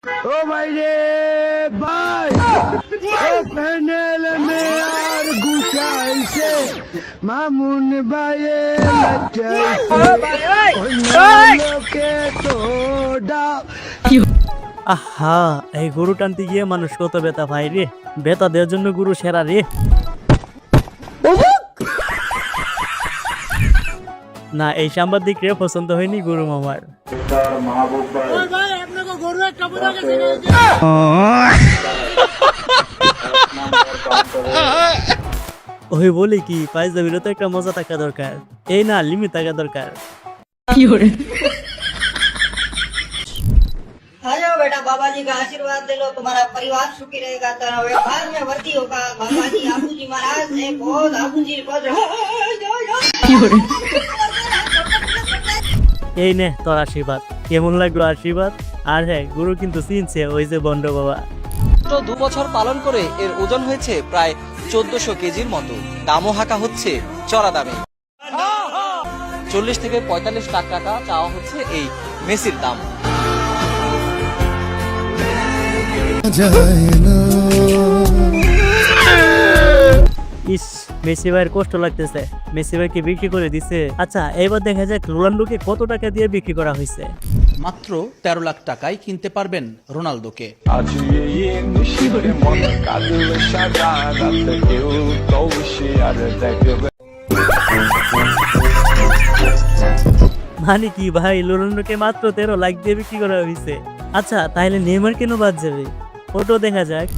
ओ भाई रे भाई ओ पैनल में यार गुसाई से मामून भाई के तो আহা এই গরু টানতে গিয়ে মানুষ কত ব্যথা পায় রে। ব্যথা দেওয়ার জন্য গরু সেরা রে। না এই সাংবাদিক রে পছন্দ হয়নি গরু মামার। ওই বলি কি পাইজাবিরও তো একটা মজা থাকা দরকার, এই না লিমিট থাকা দরকার। आ जाओ बेटा, बाबा जी का आशीर्वाद ले लो, तुम्हारा परिवार सुखी रहेगा, तेरा व्यापार में वृद्धि होगा। बाबा जी आबू जी महाराज ने बहुत आबू जी पद এই নে তোর আশীর্বাদ। কেমন লাগলো আশীর্বাদ? আর হ্যাঁ গরু কিন্তু চিনছে ওই যে বন্ড বাবা। তো 2 বছর পালন করে এর ওজন হয়েছে প্রায় 1400 কেজির মতো। দামও হাঁকা হচ্ছে চড়া দামে। 40 থেকে 45 লাখ টাকা চাওয়া হচ্ছে এই মেসির দাম। ইস মেসি ভাইয়ের কষ্ট লাগতেছে। মেসি ভাইকে বিক্রি করে দিছে। আচ্ছা এবার দেখা যাক রোনাল্ডোকে কত টাকা দিয়ে বিক্রি করা হয়েছে। মাত্র 13 লাখ টাকায় কিনতে পারবেন রোনালদোকে। মানে কি ভাই, রোনাল্ডোকে মাত্র 13 লাখ দিয়ে বিক্রি করা হয়েছে। আচ্ছা তাহলে নেইমার কেন বাদ যাবে? ফটো দেখা যাক।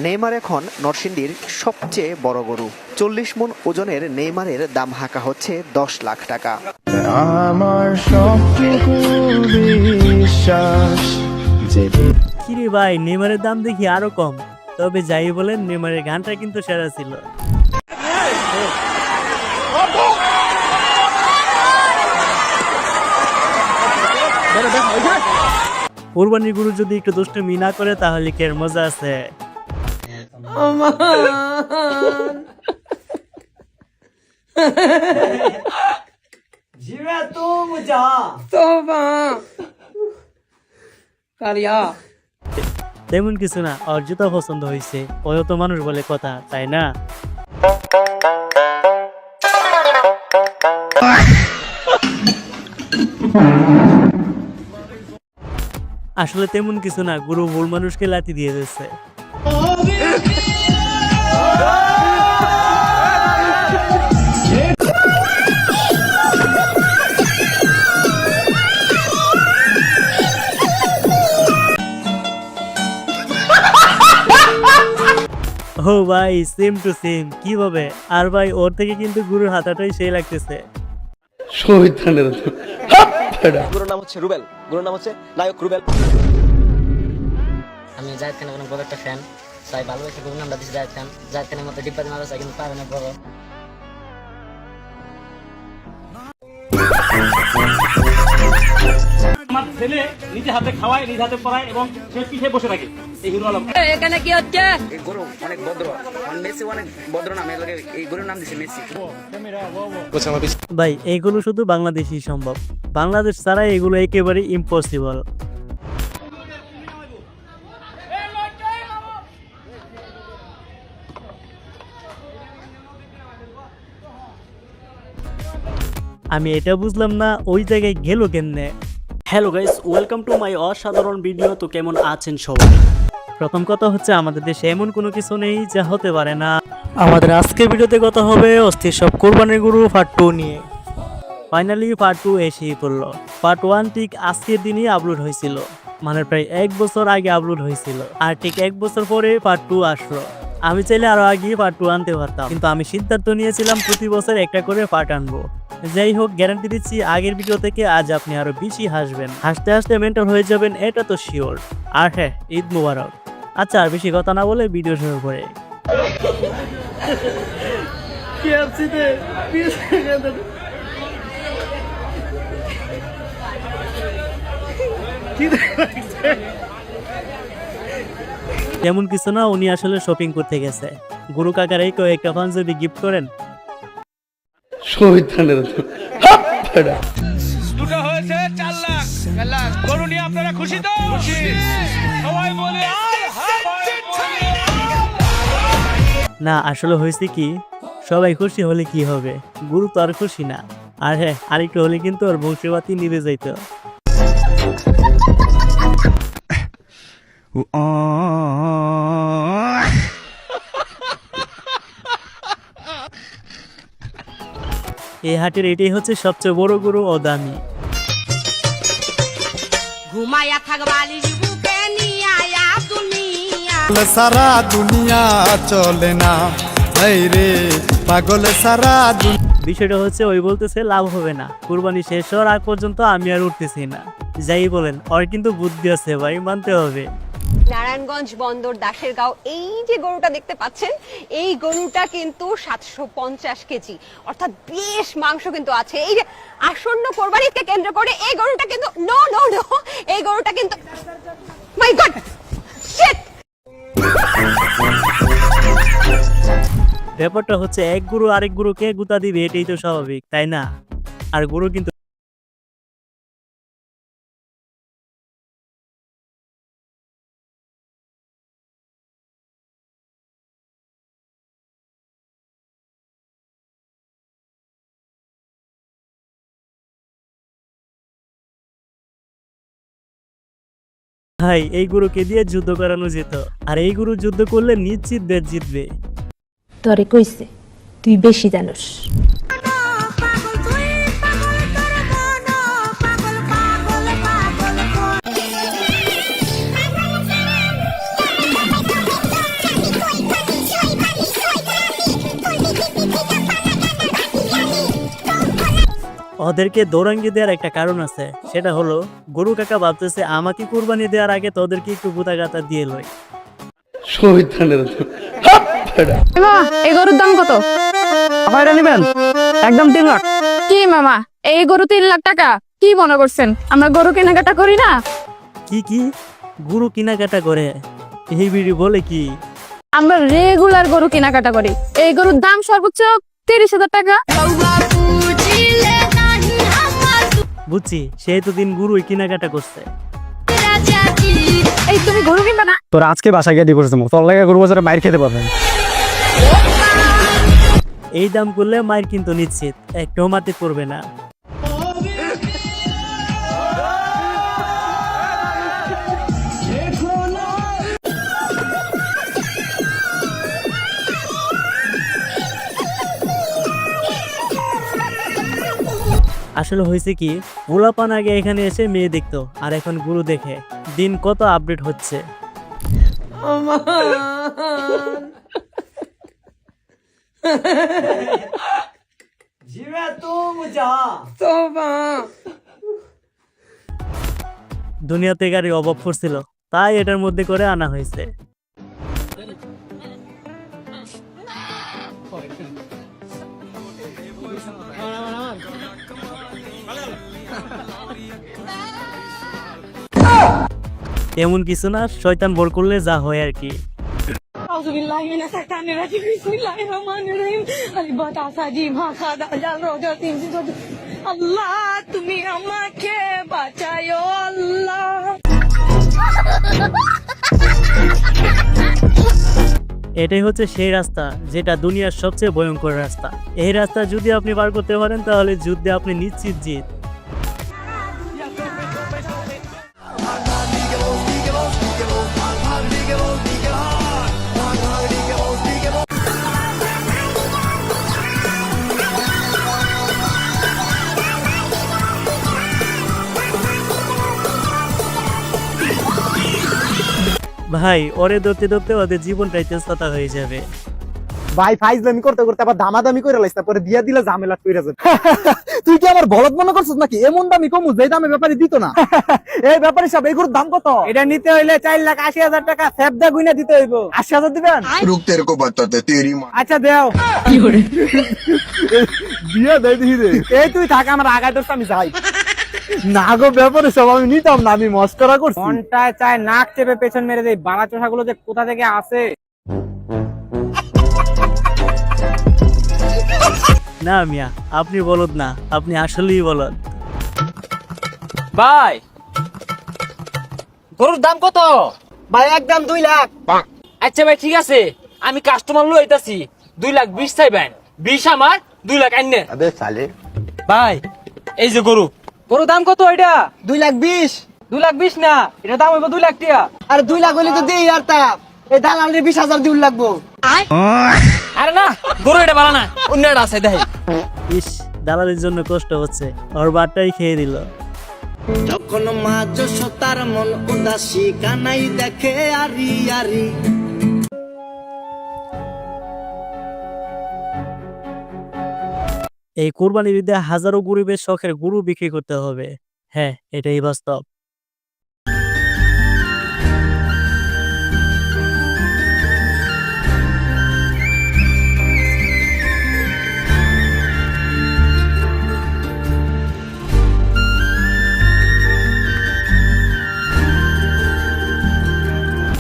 নেইমার এখন নরসিংদীর সবচেয়ে বড় গরু। 40 মণ ওজনের নেইমারের দাম হাঁকা হচ্ছে 10 লাখ টাকা। কিরে ভাই, নেইমারের দাম দেখি আরো কম। তবে যাই বলেন নেইমারের গানটা কিন্তু সেরা ছিল। কোরবানির গরু যদি একটু দুষ্টুমি না করে তাহলে কি এর মজা আছে? তেমন কিছু না, ওর জুতা পছন্দ হয়েছে। ওই তো মানুষ বলে কথা, তাই না? আসলে তেমন কিছু না, গুরু ভুল মানুষকে লাথি দিয়ে দিচ্ছে। ও ভাই সেম টু সেম, কিভাবে? আর ভাই ওর থেকে কিন্তু গুরুর হাতাটাই সেই লাগতেছে। গুরুর নাম হচ্ছে রুবেল, গুরুর নাম হচ্ছে নায়ক রুবেল। আমি জায়েদ খানের অনেক বড় একটা ফ্যান, তাই ভালোবাসি গুরুর নামটা দিচ্ছি জায়েদ খান। জায়েদ খানের মতো ডিব্বাতে মারা যায় কিন্তু পারে না বড়। আমার ছেলে নিজে হাতে খাওয়ায়, নিজে হাতে পড়ায় এবং সে পিঠে বসে থাকে। এই হিরো আলম এখানে কি হচ্ছে? এই গরু অনেক ভদ্র, মেসি অনেক ভদ্র নাম, এর লাগে এই গরুর নাম দিছে মেসি। ভাই এইগুলো শুধু বাংলাদেশই সম্ভব, বাংলাদেশ ছাড়া এগুলো একেবারে ইম্পসিবল। আমি এটা বুঝলাম না ওই জায়গায় গেল কেমনে। Hello guys, welcome to my অসাধারণ ভিডিও। তো কেমন আছেন সবাই? প্রথম কথা হচ্ছে আমাদের দেশে এমন কোনো কিছু নেই যা হতে পারে না। আমাদের আজকের ভিডিওতে কথা হবে অস্থির সব কোরবানির গরু পার্ট 2 নিয়ে। ফাইনালি পার্ট 2 এসেই পড়লো। পার্ট 1 ঠিক আজকের দিনই আপলোড হয়েছিল, মানে প্রায় 1 বছর আগে আপলোড হয়েছিল। আর ঠিক 1 বছর পরে পার্ট 2 আসলো। আমি চাইলে আরো আগে পার্ট 2 আনতে পারতাম, কিন্তু আমি সিদ্ধান্ত নিয়েছিলাম প্রতি বছর একটা করে পার্ট আনবো। যাই হোক, গ্যারান্টি দিচ্ছি আগের ভিডিও থেকে আজ আপনি আরো বেশি হাসবেন, হাসতে হাসতে মেন্টাল হয়ে যাবেন, এটা তো শিওর। আর হ্যাঁ, ঈদ মুবারক। আচ্ছা আর বেশি কথা না বলে ভিডিও শুরু করে। তেমন কিছু না, উনি আসলে শপিং করতে গেছে। গুরু কাকার এই কয়েকটা পাঞ্জাবি গিফট করেন। শহীদ খানের হয়েছে 4 লাখ। গরু নিয়ে আপনারা খুশি তো? সবাই বলে না আসলে হয়েছে কি, সবাই খুশি হলে কি হবে, গুরু তো আর খুশি না। আর হ্যাঁ, আরেকটু হলে কিন্তু ওর বংশবাতি নিভে যাইতো। এই হাটের এটাই হচ্ছে সবচেয়ে বড় গরু ও দামি। ঘুমায়া থাকবালি বুকে নিয়া দুনিয়া সারা দুনিয়া চলে না, এই রে পাগল সারা বিষয়টা হচ্ছে ওই বলতেছে লাভ হবে না, কুরবানি শেষ হওয়ার আগ পর্যন্ত আমি আর উঠতেছি না। যাই বলেন, ওর কিন্তু বুদ্ধি আছে ভাই, মানতে হবে। নারায়ণগঞ্জ বন্দর দাসের গাঁও, এই যে গরুটা দেখতে পাচ্ছেন, এই গরুটা কিন্তু 750 কেজি, অর্থাৎ বেশ মাংস কিন্তু আছে। এই যে আসন্ন কোরবানিকে কেন্দ্র করে এই গরুটা কিন্তু নো নো নো, এই গরুটা কিন্তু মাই গড শিট। ব্যাপারটা হচ্ছে এক গুরু আরেক গুরুকে গুতা দিবে, এটাই তো স্বাভাবিক, তাই না? আর গুরু কিন্তু ভাই, এই গুরুকে দিয়ে যুদ্ধ করানো যেত, আর এই গুরু যুদ্ধ করলে নিশ্চিত দেশ জিতবে। তোরে কইছে তুই বেশি জানোস। ওদেরকে দৌড়াঙ্গি দেওয়ার একটা কারণ আছে, সেটা হলো গরু কাকা ভাবতেছে আমাকে কুরবানি দেওয়ার আগে তোদেরকে একটু গুতা গাতা দিয়ে লই। এই গরুর দাম কত? কয়টা নেবেন? একদম 3 লাখ। কি মামা, এই গরু 3 লাখ টাকা? কি মনে করছেন আমরা গরু কেনাকাটা করি না? কি কি গরু কেনাকাটা করে? এই বিড়ি বলে কি? আমরা রেগুলার গরু কেনাকাটা করি। এই গরুর দাম সর্বোচ্চ 30,000 টাকা। বুঝছি, সেই তো দিন গুরুই কেনাকাটা করছে। এই তুমি গরু কিনবা না? তোর আজকে বাসা গিয়ে দিয়ে করছে, তোর লাগে গরু বাজারে মাইর খেতে পারবেন। এই দাম করলে মায়ের কিন্তু নিশ্চিত একটাও মাটি পড়বে না। আসলে হয়েছে কি, পোলাপান আগে এখানে এসে মেয়ে দেখতো, আর এখন গুরু দেখে। দিন কত আপডেট হচ্ছে। দুনিয়াতে গাড়ি অভাব পড়ছিল, তাই এটার মধ্যে করে আনা হয়েছে। এমন কিছু না, শয়তান ভর করলে যা হয় আর কি। আল্লাহ তুমি আমাকে বাঁচায়ো আল্লাহ। এটাই হচ্ছে সেই রাস্তা, যেটা দুনিয়ার সবচেয়ে ভয়ঙ্কর রাস্তা। এই রাস্তা যদি আপনি পার করতে পারেন, তাহলে যুদ্ধে আপনি নিশ্চিত জিত। ভাই, ওরে ধরতে ধরতে ওদের জীবনটাই তেজপাতা হয়ে যাবে। ভাই ফাইজলামি করতে করতে আবার দামাদামি করে লাইছ, তারপরে দিয়া দিলে ঝামেলা কইরা যাবে। তুই কি আমার বলদ মনে করছিস নাকি? এমন দামি কমু যে দামে ব্যাপারী দিত না। এই ব্যাপারী সাহেব, এই গরুর দাম কত? এটা নিতে হইলে 4,80,000 টাকা ফেবদা গুইনা দিতে হইব। 80,000 দিবেন? रुक तेरे को बताते तेरी माँ। আচ্ছা দেও। কি করে দিয়া দেই দিই রে। এই তুই থাক, আমার আগায় দোস্ত, আমি যাই। না গো ব্যাপারে সব আমি নিতাম না, আমি মস্করা করছি। মনটায় চায় নাক চেপে পেছন মেরে দেই। বাড়া চোষা গুলো যে কোথা থেকে আসে। না মিয়া, আপনি বলদ না, আপনি আসলেই বলদ। ভাই গরুর দাম কত? ভাই একদম 2 লাখ। আচ্ছা ভাই ঠিক আছে, আমি কাস্টমার লই আইতাছি, 2,20,000 চাইবেন, 20 আমার, 2 লাখ আইনে। ভাই এই যে গরু, গরু দাম কত এটা? 2,20,000। 2,20,000 না, এটা দাম হইব 2 লাখ টাকা। আরে 2 লাখ হইলে তো দেই আর তা এই দালালের 20,000 দিউল লাগবো। আরে না, গরু এটা ভালো না, অন্য একটা আছে দেখাই। ইস, দালালের জন্য কষ্ট হচ্ছে, ওর বারটাই খেয়ে দিল। যখন মাঝ সতার মন উদাসী কানাই দেখে আরি আরি। এই কুরবানির ঈদে হাজারো গরিবের শখের গরু বিক্রি করতে হবে। হ্যাঁ, এটাই বাস্তব।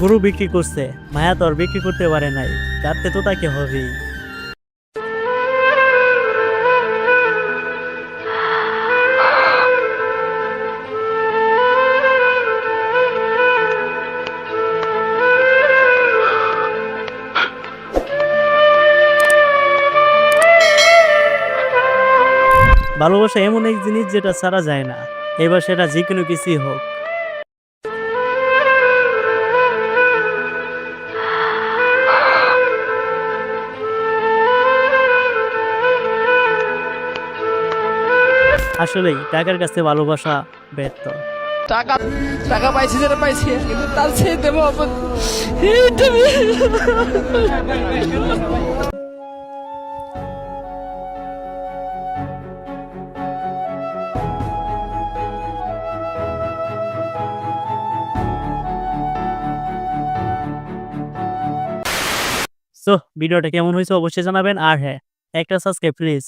গরু বিক্রি করছে, মায়া তো আর বিক্রি করতে পারে নাই, কাটতে তো তাকে হবেই। ভালোবাসা এমন এক জিনিস যেটা ছাড়া যায় না, এবার সেটা যে কোনো কিছুই হোক। আসলেই টাকার কাছে ভালোবাসা ব্যর্থ। টাকা পাইছি যেটা পাইছি, কিন্তু তার চেয়ে দেবো সো ভিডিওটা কেমন হয়েছে অবশ্যই জানাবেন, আর হ্যাঁ, একটা সাবস্ক্রাইব প্লিজ।